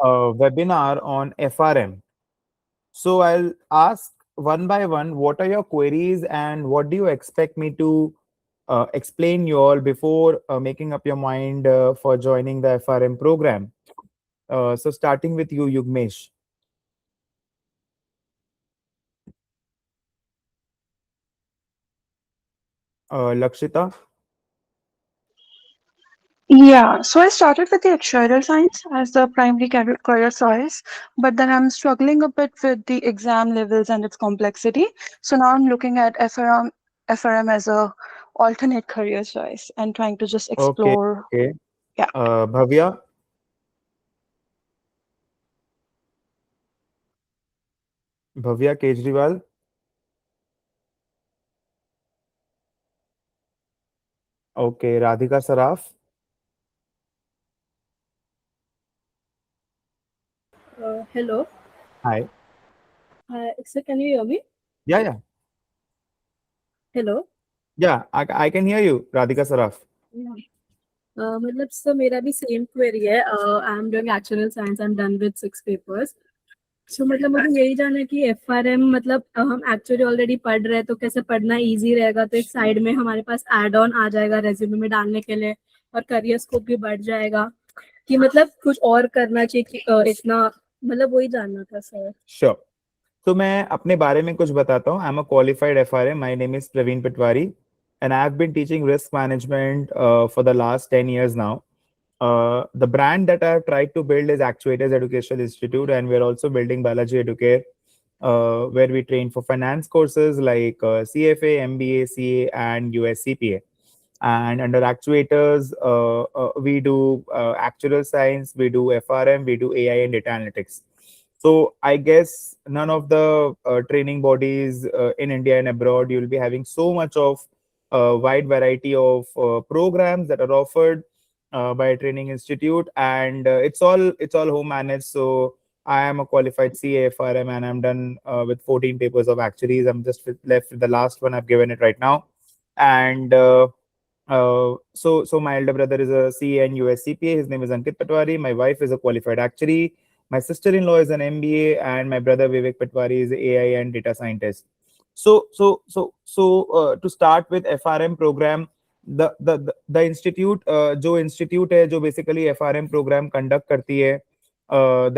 webinar on FRM. So I'll ask one by one, what are your queries and what do you expect me to explain you all before making up your mind for joining the FRM program? So starting with you, Yugmesh. Lakshita. Yeah, so I started with the actuarial science as the primary career choice, but then I'm struggling a bit with the exam levels and its complexity. So now I'm looking at FRM as a alternate career choice and trying to just Okay. explore. Okay. Yeah. Bhavya. Bhavya Kejriwal. Okay. Radhika Saraf. Hello. Hi. Sir, can you hear me? Yeah, yeah. Hello. Yeah, I can hear you, Radhika Saraf. Yeah. मतलब sir मेरा भी same query है. I am doing actuarial science. I am done with 6 papers. So मतलब मुझे यही जानना है कि एफआरएम मतलब हम एक्चुअली ऑलरेडी पढ़ रहे हैं तो कैसे पढ़ना इजी रहेगा, तो एक साइड में हमारे पास एड ऑन आ जाएगा रेज्यूमे में डालने के लिए और करियर स्कोप भी बढ़ जाएगा, कि मतलब कुछ और करना चाहिए कि इतना, मतलब वही जानना था सर. Sure. तो मैं अपने बारे में कुछ बताता हूँ. I am a qualified FRM. My name is Praveen Patwari and I have been teaching risk management for the last 10 years now. The brand that I have tried to build is Actuators Educational Institute, and we're also building Balaji Educare, where we train for finance courses like CFA, MBA, CA, and USCPA. And under Actuators, we do actuarial science, we do FRM, we do AI and data analytics. So I guess none of the training bodies in India and abroad, you'll be having so much of wide variety of programs that are offered by a training institute, and it's all home managed. So I am a qualified CAFRM, and I'm done with 14 papers of actuaries. I'm just left with the last one. I've given it right now, and so my elder brother is a CA and US CPA. His name is Ankit Patwari. My wife is a qualified actuary. My sister-in-law is an MBA, and my brother Vivek Patwari is AI and data scientist. So to start with FRM program, the institute जो institute है जो basically FRM program conduct करती है,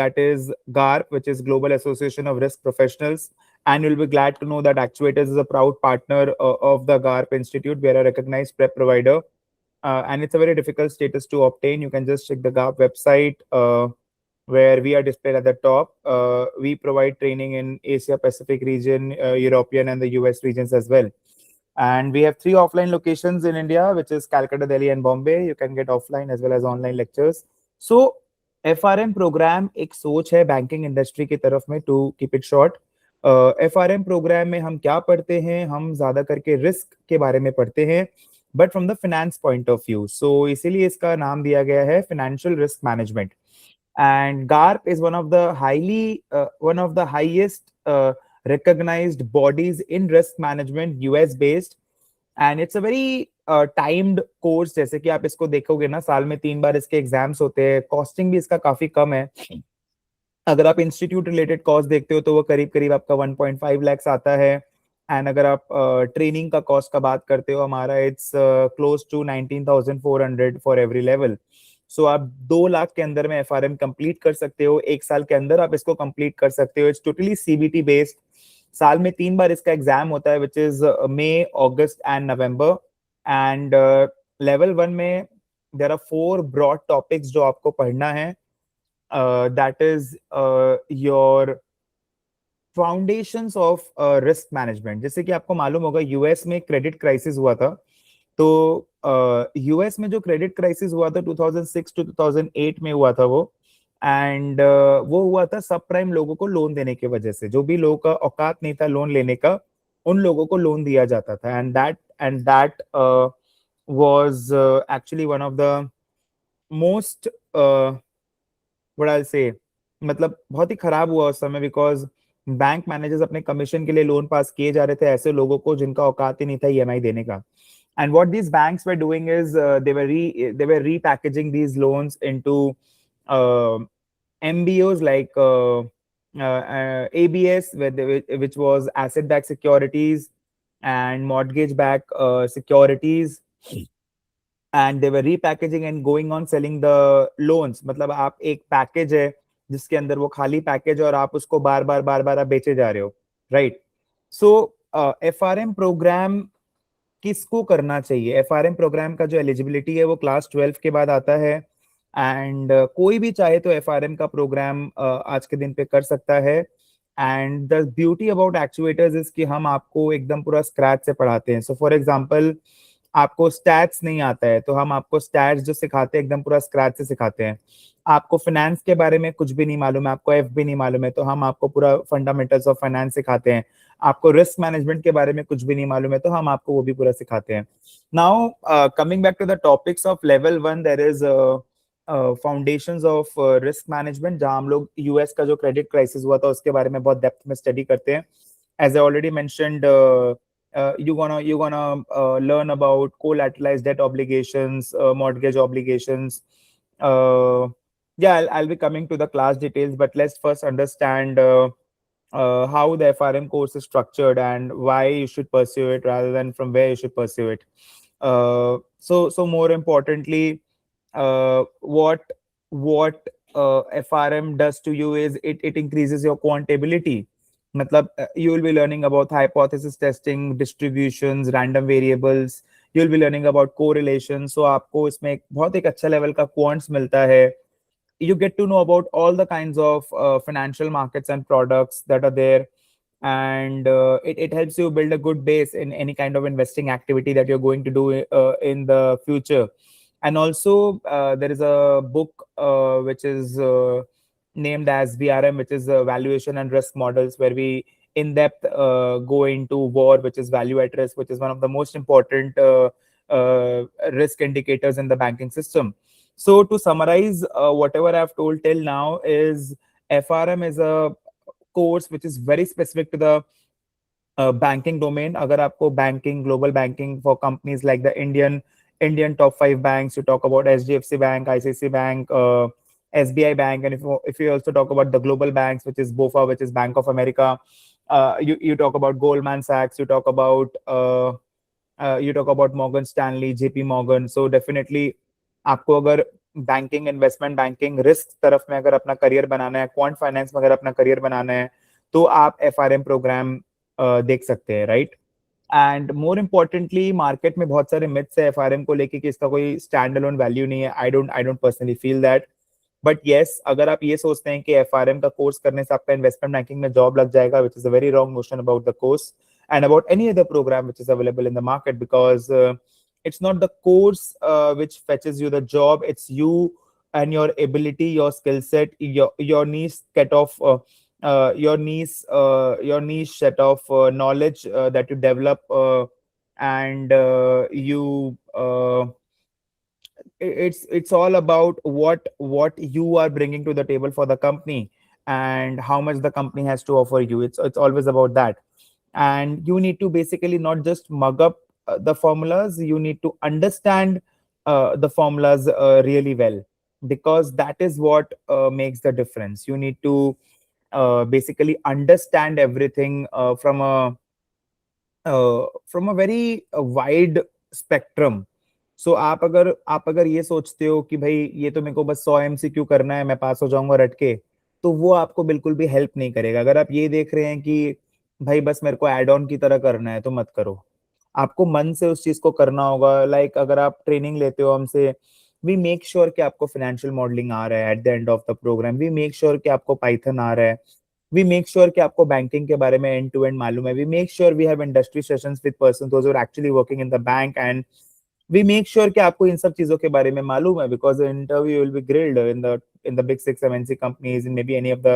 that is GARP, which is Global Association of Risk Professionals, and you'll be glad to know that Actuators is a proud partner of the GARP Institute. We are a recognized prep provider, and it's a very difficult status to obtain. You can just check the GARP website, where we are displayed at the top. We provide training in Asia Pacific region, European, and the US regions as well. And we have 3 offline locations in India, which is Calcutta, Delhi, and Bombay. You can get offline as well as online lectures. So FRM program एक सोच है banking industry की तरफ में. To keep it short, FRM programme में हम क्या पढ़ते हैं, हम ज्यादा करके रिस्क के बारे में पढ़ते हैं, but from the finance point of view. So इसीलिए इसका नाम दिया गया है financial risk management. And GARP is one of the highest recognized bodies in risk management, US based, and it's a very timed course. जैसे कि आप इसको देखोगे ना, साल में 3 बार इसके एग्जाम्स होते हैं. कॉस्टिंग भी इसका काफी कम है. अगर आप इंस्टीट्यूट रिलेटेड कॉस्ट देखते हो तो वो करीब करीब आपका 1.5 lakhs आता है. एंड अगर आप ट्रेनिंग का कॉस्ट का बात करते हो, हमारा it's close to 19,400 for every level. So आप 2 लाख के अंदर में FRM कंप्लीट कर सकते हो. 1 साल के अंदर आप इसको कंप्लीट कर सकते हो. It's totally CBT based. साल में 3 बार इसका एग्जाम होता है, which is May, August and November. And level 1 में देयर आर 4 ब्रॉड टॉपिक्स जो आपको पढ़ना है. That is your foundations of risk management. जैसे कि आपको मालूम होगा, यूएस में क्रेडिट क्राइसिस हुआ था. तो यूएस में जो क्रेडिट क्राइसिस हुआ था 2006 टू 2008 में हुआ था वो. एंड वो हुआ था सब प्राइम लोगों को लोन देने की वजह से. जो भी लोगों का औकात नहीं था लोन लेने का, उन लोगों को लोन दिया जाता था. And that was actually one of the most, what I से, मतलब बहुत ही खराब हुआ उस समय, बिकॉज बैंक मैनेजर्स अपने कमीशन के लिए लोन पास किए जा रहे थे ऐसे लोगों को जिनका औकात ही नहीं था EMI देने का. And what these banks were doing is they were repackaging these loans into uh, MBOs like ABS, which was asset-backed securities and mortgage-backed securities, and they were repackaging and going on selling the loans. मतलब आप एक package है जिसके अंदर वो खाली package और आप उसको बार बार आप बेचे जा रहे हो, राइट? सो FRM प्रोग्राम किसको करना चाहिए? FRM प्रोग्राम का जो एलिजिबिलिटी है वो क्लास 12 के बाद आता है, एंड कोई भी चाहे तो FRM का प्रोग्राम आज के दिन पे कर सकता है। And the beauty about actuators is कि हम आपको एकदम पूरा स्क्रैच से पढ़ाते हैं। सो फॉर एग्जांपल, आपको स्टैट्स नहीं आता है तो हम आपको स्टैट्स जो सिखाते हैं एकदम पूरा स्क्रैच से सिखाते हैं। आपको फाइनेंस के बारे में कुछ भी नहीं मालूम है, आपको एफ भी नहीं मालूम है, तो हम आपको पूरा फंडामेंटल्स ऑफ फाइनेंस सिखाते हैं। आपको रिस्क मैनेजमेंट के बारे में कुछ भी नहीं मालूम है तो हम आपको वो भी पूरा सिखाते हैं। Now coming back to the topics of level 1, there is foundations of risk management, जहां हम लोग यूएस का जो क्रेडिट क्राइसिस हुआ था उसके बारे में बहुत डेप्थ में स्टडी करते हैं। As I already mentioned, you're gonna learn about collateralized debt obligations, mortgage obligations. Yeah, I'll be coming to the class details, but let's first understand how the FRM course is structured and why you should pursue it rather than from where you should pursue it. So more importantly, what FRM does to you is it increases your quantability. मतलब you will be learning about hypothesis testing, distributions, random variables. You will be learning about correlation. So आपको इसमें बहुत एक अच्छा level का quants मिलता है. You get to know about all the kinds of financial markets and products that are there, and it helps you build a good base in any kind of investing activity that you're going to do in the future. And also there is a book which is named as VRM, which is valuation and risk models, where we in depth go into war, which is value at risk, which is one of the most important risk indicators in the banking system. So to summarize, whatever I've told till now is FRM is a course which is very specific to the banking domain. अगर आपको banking, global banking for companies like the Indian top 5 banks, you talk about HDFC Bank, ICICI Bank, SBI Bank, and if you also talk about the global banks, which is BOFA, which is Bank of America, you talk about Goldman Sachs, you talk about Morgan Stanley, JP Morgan. So definitely आपको अगर banking, investment banking, risk तरफ में अगर अपना career बनाना है, quant finance में अगर अपना करियर बनाना है, तो आप FRM प्रोग्राम देख सकते हैं, right? And more importantly, market में बहुत सारे मिथ्स है FRM को लेके कि इसका कोई स्टैंड अलोन वैल्यू नहीं है। I don't personally feel that, but yes, अगर आप ये सोचते हैं कि FRM का कोर्स करने से आपका इन्वेस्टमेंट बैंकिंग में जॉब लग जाएगा, which is a very wrong notion about the course and about any other program which is available in the market, because it's not the course which fetches you the job, it's you and your ability, your skill set, your niche set of your niche set of knowledge that you develop, and it's all about what you are bringing to the table for the company and how much the company has to offer you. It's always about that. And you need to basically not just mug up the formulas, you need to understand the formulas really well, because that is what makes the difference. You need to basically understand everything from a very wide spectrum. So आप अगर ये सोचते हो कि भाई ये तो मेरे को बस 100 MCQ करना है, मैं पास हो जाऊंगा रट के, तो वो आपको बिल्कुल भी हेल्प नहीं करेगा। अगर आप ये देख रहे हैं कि भाई बस मेरे को एड ऑन की तरह करना है, तो मत करो। आपको मन से उस चीज को करना होगा। लाइक अगर आप ट्रेनिंग लेते हो हमसे, वी मेक श्योर कि आपको फाइनेंशियल मॉडलिंग आ रहा है at the end of the programme, we make sure कि आपको पाइथन आ रहा है, वी मेक श्योर कि आपको बैंकिंग के बारे में एंड टू एंड मालूम है, we make sure we have industry sessions with person those are actually working in the bank, and we make sure कि आपको इन सब चीजों के बारे में मालूम है, because interview will be grilled in the big 6 MNC companies, in maybe any of the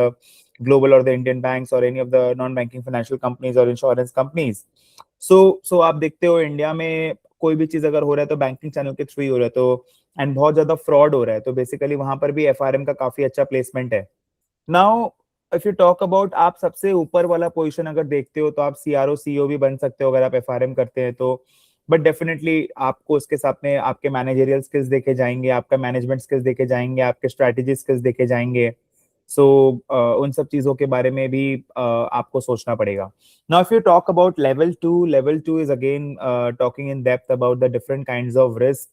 global or the Indian banks or any of the non-banking financial companies or insurance companies. So आप देखते हो India में कोई भी चीज अगर हो रहा है तो बैंकिंग चैनल के थ्रू ही हो रहा है, तो एंड बहुत ज्यादा फ्रॉड हो रहा है, तो बेसिकली वहां पर भी FRM का काफी अच्छा प्लेसमेंट है। Now if you talk about, आप सबसे ऊपर वाला पोजीशन अगर देखते हो तो आप CRO CEO भी बन सकते हो अगर आप FRM करते हैं तो, बट डेफिनेटली आपको उसके साथ में आपके मैनेजरियल स्किल्स देखे जाएंगे, आपका मैनेजमेंट स्किल्स देखे जाएंगे, आपके स्ट्रैटेजी स्किल्स देखे जाएंगे। सो उन सब चीज़ों के बारे में भी आपको सोचना पड़ेगा. Now, if you talk about level two is again talking in depth about the different kinds of risk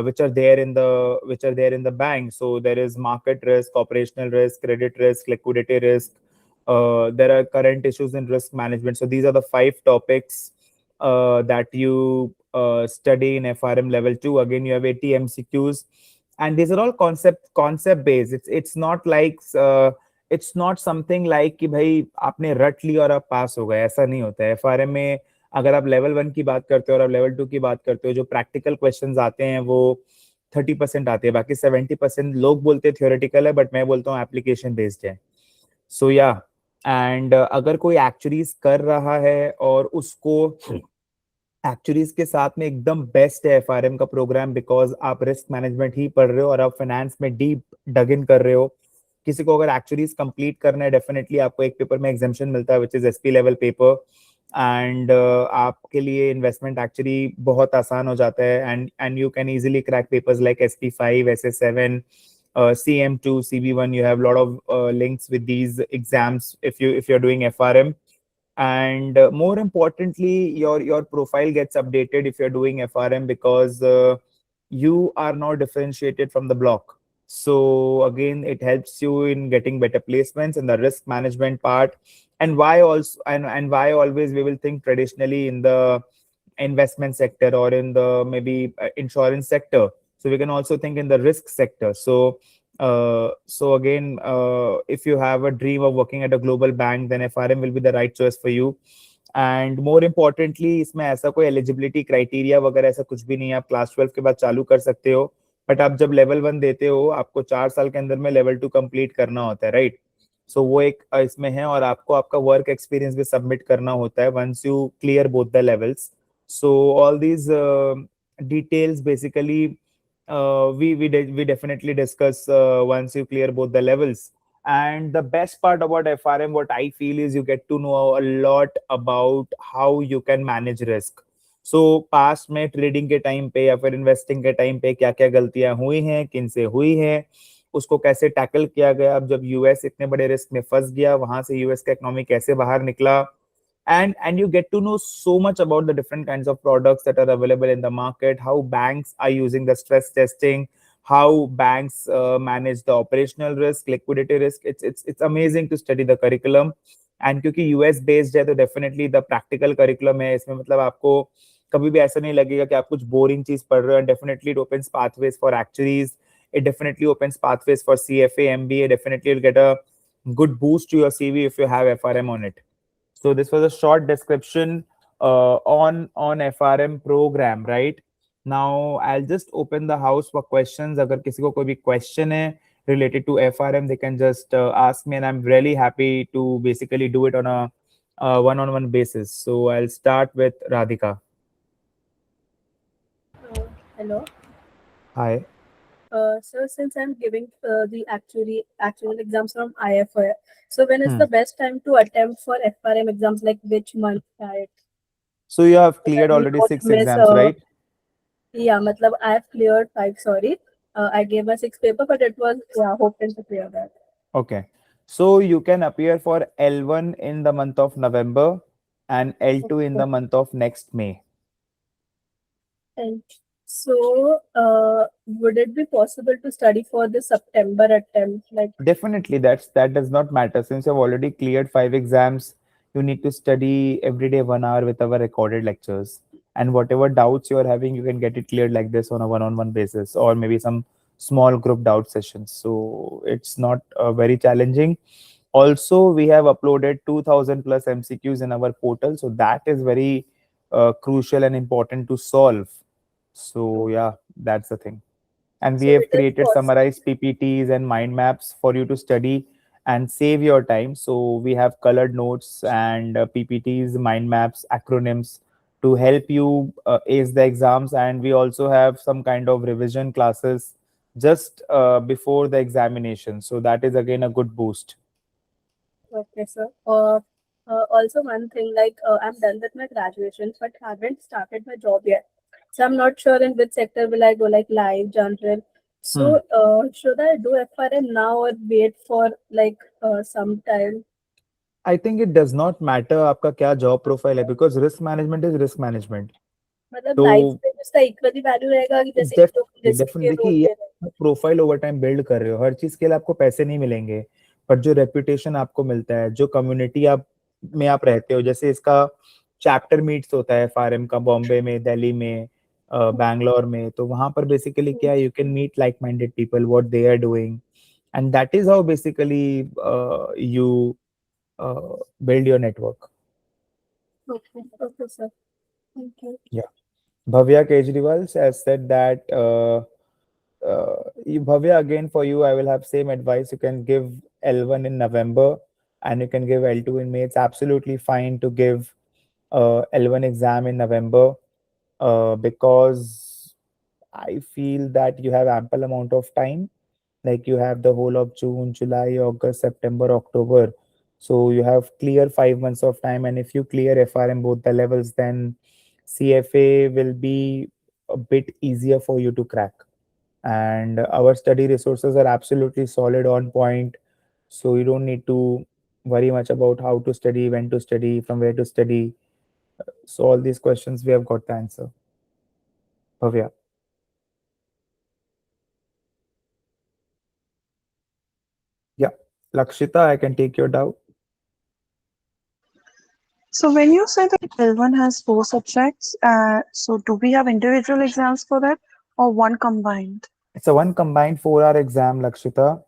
which are there in the bank. So there is market risk, operational risk, credit risk, liquidity risk. There are current issues in risk management. So these are the five topics that you study in FRM level two. Again, you have 80 MCQs, and these are all concept based. It's not like it's not something like कि भाई आपने रट ली और आप पास हो गए. ऐसा नहीं होता है एफआरएम में. अगर आप लेवल वन की बात करते हो और आप लेवल टू की बात करते हो, जो प्रैक्टिकल क्वेश्चंस आते हैं वो 30% आते हैं, बाकी 70% लोग बोलते हैं थियोरेटिकल है, बट मैं बोलता हूँ एप्लीकेशन बेस्ड है. सो या, एंड अगर कोई एक्चुअलीज कर रहा है और उसको एक्चुअलीज के साथ में एकदम बेस्ट है एफआरएम का प्रोग्राम, बिकॉज आप रिस्क मैनेजमेंट ही पढ़ रहे हो और आप फाइनेंस में डीप डग इन कर रहे हो. किसी को अगर एक्चुअलीज कंप्लीट करना है, डेफिनेटली आपको एक पेपर में एग्जाम्शन मिलता है which is SP level paper. And आपके लिए इन्वेस्टमेंट एक्चुअली बहुत आसान हो जाता है, and you can easily crack papers like SP5, SS7, CM2, CB1. You have a lot of links with these exams if you're doing FRM. And more importantly, your profile gets updated if you're doing FRM, because you are now differentiated from the block. So again, it helps you in getting better placements in the risk management part. And why also, and why always we will think traditionally in the investment sector or in the maybe insurance sector. So we can also think in the risk sector. So again, if you have a dream of working at a global bank, then FRM will be the right choice for you. And more importantly, इसमें ऐसा कोई eligibility criteria वगैरह ऐसा कुछ भी नहीं है. आप क्लास 12 के बाद चालू कर सकते हो, बट आप जब लेवल वन देते हो आपको 4 साल के अंदर में लेवल टू कंप्लीट करना होता है, राइट? सो वो एक इसमें है, और आपको आपका वर्क एक्सपीरियंस भी सबमिट करना होता है once you clear both the levels. So all these details basically we definitely discuss once you clear both the levels. And the best part about FRM, what I feel, is you get to know a lot about how you can manage risk. So past में trading के time पे या फिर investing के time पे क्या क्या गलतियां हुई हैं, किन से हुई हैं, उसको कैसे टैकल किया गया. अब जब यूएस इतने बड़े रिस्क में फंस गया, वहां से यूएस का इकोनॉमी कैसे बाहर निकला, and you get to know so much about the different kinds of products that are available in the market, how banks are using the stress testing, how banks manage the operational risk, liquidity risk. It's amazing to study the curriculum. And क्योंकि US based है तो definitely the practical curriculum है इसमें. मतलब आपको कभी भी ऐसा नहीं लगेगा कि आप कुछ बोरिंग चीज पढ़ रहे हो. Definitely it opens pathways for actuaries. It definitely opens pathways for CFA, MBA. Definitely you'll get a good boost to your CV if you have FRM on it. So this was a short description on FRM program, right? Now I'll just open the house for questions. अगर किसी को कोई भी question है related to FRM, they can just ask me, and I'm really happy to basically do it on a one-on-one basis. So I'll start with Radhika. Hello. Hi. So since I'm giving the actual exams from IFR, so when is the best time to attempt for FRM exams? Like which month? Right? So you have cleared I already don't 6 miss. exams, right? Yeah, matlab I have cleared 5. Sorry, I gave my 6 paper, but it was hoping to clear that. Okay. So you can appear for L1 in the month of November and L2 in the month of next May. And so, would it be possible to study for the September attempt? Like, Definitely, that does not matter. Since you've already cleared 5 exams, you need to study every day 1 hour with our recorded lectures. And whatever doubts you are having, you can get it cleared like this on a one-on-one basis, or maybe some small group doubt sessions. So it's not very challenging. Also, we have uploaded 2000 plus MCQs in our portal, so that is very crucial and important to solve. So yeah, that's the thing. And we so have it is created possible. summarized PPTs and mind maps for you to study and save your time. So we have colored notes and PPTs, mind maps, acronyms to help you ace the exams. And we also have some kind of revision classes just before the examination. So that is again a good boost. Okay, sir. Also one thing, like I'm done with my graduation, but haven't started my job yet. So I'm not sure in which sector will I go, like live, general. Hmm. So, should I do FRM now or wait for like some time? I think it does not matter आपका क्या job profile है, because risk management is risk management. मतलब तो life में उसका equally value रहेगा कि जैसे एक तो डेफिनेटली रिस्क डेफिनेटली के देखिए, रोल ये पे रहेगा। प्रोफाइल ओवर टाइम बिल्ड कर रहे हो, हर चीज के लिए आपको पैसे नहीं मिलेंगे, पर जो रेपुटेशन आपको मिलता है, जो कम्युनिटी आप में आप रहते हो, जैसे इसका चैप्टर मीट्स होता है एफआरएम का बॉम्बे में, दिल्ली में, बैंगलोर में, तो वहां पर बेसिकली क्या है, you can meet like minded people, what they are doing, and that is how basically you build your network. Okay okay sir, thank you. Yeah. Bhavya Kejriwal has said that Bhavya, again for you, I will have same advice. You can give L1 in November and you can give L2 in May. It's absolutely fine to give L1 exam in November because I feel that you have ample amount of time. Like you have the whole of June, July, August, September, October. So you have clear 5 months of time. And if you clear FRM both the levels, then CFA will be a bit easier for you to crack. And our study resources are absolutely solid on point. So you don't need to worry much about how to study, when to study, from where to study. So all these questions we have got the answer. Bhavya. Yeah. Lakshita, I can take your doubt. So when you say that L1 has four subjects, so do we have individual exams for that or one combined? It's a one combined 4 hour exam, Lakshita,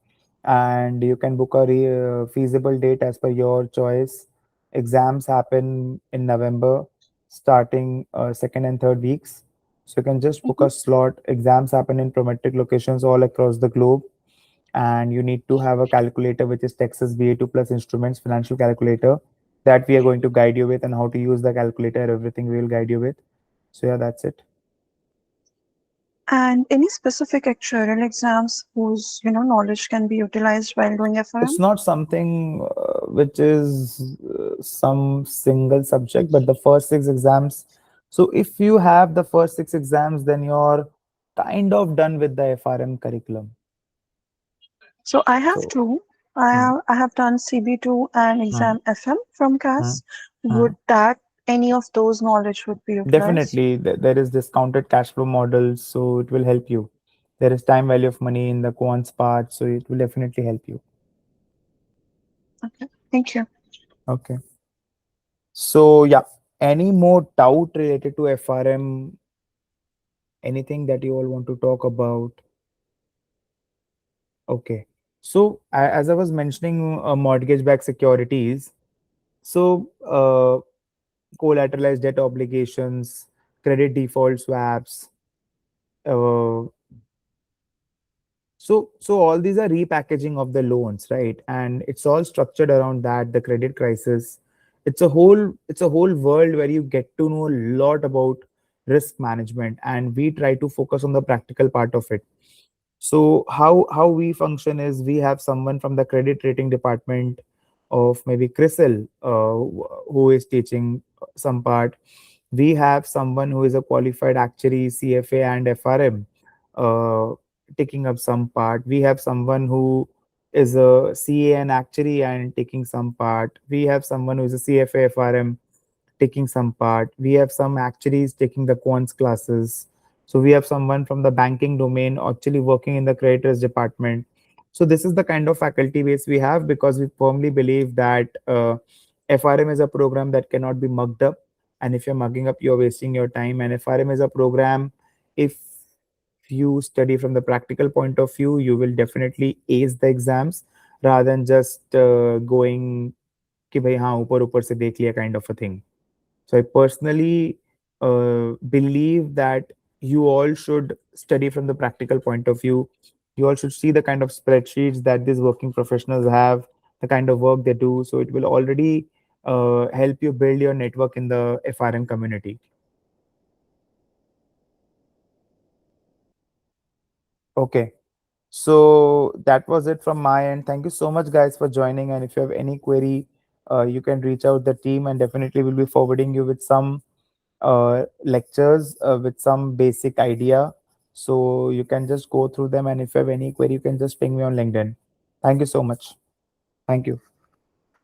and you can book a feasible date as per your choice. Exams happen in November, starting second and third weeks. So you can just book a Mhm. slot. Exams happen in prometric locations all across the globe, and you need to have a calculator, which is Texas BA2 plus Instruments financial calculator, that we are going to guide you with, and how to use the calculator. Everything we will guide you with. So yeah, that's it. And any specific actuarial exams whose knowledge can be utilized while doing It's FRM? not something which is some single subject, but the first 6 exams. So if you have the first 6 exams, then you're kind of done with the FRM curriculum. So I have So, two. I hmm, have I have done CB2 and hmm, exam FM from hmm, CAS. hmm. Would that any of those knowledge would be utilized? Definitely, there is discounted cash flow models, so it will help you. There is time value of money in the quants part, so it will definitely help you. Okay, thank you. Okay. So yeah, any more doubt related to FRM? Anything that you all want to talk about? Okay. So as I was mentioning, mortgage-backed securities, so collateralized debt obligations, credit default swaps, uh, so all these are repackaging of the loans, right? And it's all structured around that, the credit crisis. It's a whole world where you get to know a lot about risk management, and we try to focus on the practical part of it. So how we function is, we have someone from the credit rating department of maybe CRISIL, who is teaching some part. We have someone who is a qualified actuary, CFA and FRM, uh, taking up some part. We have someone who is a CA and actuary and taking some part. We have someone who is a CFA, FRM, taking some part. We have some actuaries taking the quants classes. So we have someone from the banking domain actually working in the creditors department. So this is the kind of faculty base we have, because we firmly believe that FRM is a program that cannot be mugged up. And if you're mugging up, you're wasting your time. And FRM is a program, if you study from the practical point of view, you will definitely ace the exams rather than just going कि भाई हाँ ऊपर ऊपर से देख लिया kind of a thing. So I personally believe that you all should study from the practical point of view. You all should see the kind of spreadsheets that these working professionals have, the kind of work they do. So it will already help you build your network in the FRM community. Okay. So that was it from my end. Thank you so much, guys, for joining. And if you have any query, you can reach out the team, and definitely we'll be forwarding you with some lectures with some basic idea. So you can just go through them, and if you have any query, you can just ping me on LinkedIn. Thank you so much. Thank you.